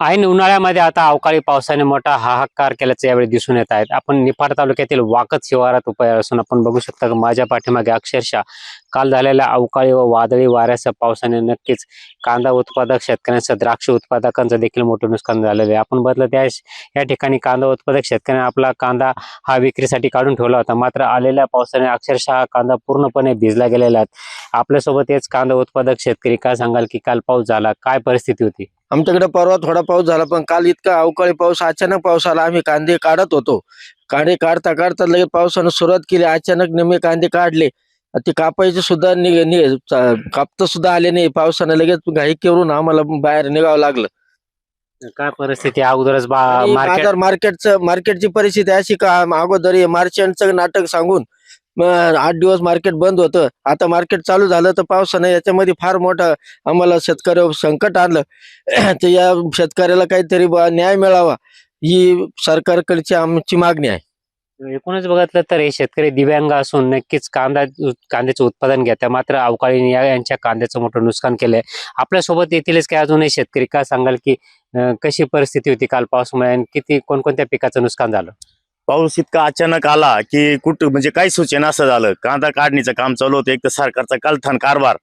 ऐन उन्हाळ्यामध्ये आता अवकाळी पावसाने मोठा हाहाकार केल्याचे यावेळी दिसून येत आहेत. आपण निफाड तालुक्यातील वाकद शिवारात उभे असून आपण बघू शकता की माझ्या पाठीमागे अक्षरशः काल झालेल्या अवकाळी व वादळी वाऱ्यासह पावसाने नक्कीच कांदा उत्पादक शेतकऱ्यांसह द्राक्ष उत्पादकांचं देखील मोठं नुकसान झालेलं आहे. आपण बघितलं या ठिकाणी कांदा उत्पादक शेतकऱ्यांनी आपला कांदा हा विक्रीसाठी काढून ठेवला होता, मात्र आलेल्या पावसाने अक्षरशः हा कांदा पूर्णपणे भिजला गेलेला आहे. आपल्यासोबत हेच कांदा उत्पादक शेतकरी, काय सांगाल की काल पाऊस झाला, काय परिस्थिती होती? आमच्याकडे परवा थोडा पाऊस झाला, पण काल इतका अवकाळी पाऊस, अचानक पाऊस आला. आम्ही कांदे काढत होतो. कांदे काढता काढता लगेच पावसानं सुरुवात केली. अचानक निम्मे कांदे काढले. ते कापायचे सुद्धा कापता सुद्धा आले नाही. पावसानं लगेच घाई करून आम्हाला बाहेर निघावं लागलं. काय परिस्थिती अगोदरच आणि मार्केट मार्केटची परिस्थिती अशी का, अगोदर हे मार्चंटचं नाटक सांगून 8 दिवस मार्केट बंद होतं. आता मार्केट चालू झालं तर पावसानं याच्यामध्ये फार मोठं आम्हाला शेतकऱ्यावर संकट आणलं. तर या शेतकऱ्याला काहीतरी न्याय मिळावा ही सरकारकडची आमची मागणी आहे. एकूणच बघितलं तर हे शेतकरी दिव्यांग असून नक्कीच कांद्याचं उत्पादन घेतात, मात्र अवकाळी यांच्या कांद्याचं मोठं नुकसान केलंय. आपल्यासोबत येतीलच काय अजूनही शेतकरी, काय सांगाल की कशी परिस्थिती होती काल पावसामुळे आणि किती कोणकोणत्या पिकाचं नुकसान झालं? पाऊस इतका अचानक आला की कुठं म्हणजे काही सूचना असं झालं. कांदा काढणीचं काम चालू होतं, एक तर सरकारचा कलथान कारभार,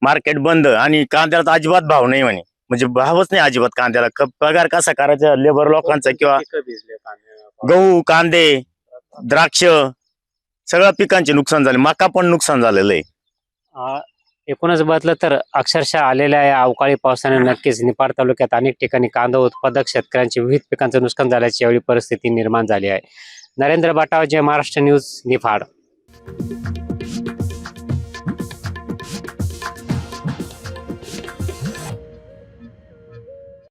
मार्केट बंद आणि कांद्याला तर अजिबात भाव नाही म्हणे. म्हणजे भावच नाही अजिबात कांद्याला. पगार कसा करायचा लेबर लोकांचा, किंवा गहू, कांदे, द्राक्ष, सगळ्या पिकांचे नुकसान झाले. मका पण नुकसान झालेलं आहे. एकूणच बघितलं तर अक्षरशः आलेल्या या अवकाळी पावसाने नक्कीच निफाड तालुक्यात अनेक ठिकाणी कांदा उत्पादक शेतकऱ्यांचे विविध पिकांचं नुकसान झाल्याची यावेळी परिस्थिती निर्माण झाली आहे. नरेंद्र बाटाव, जय महाराष्ट्र न्यूज, निफाड.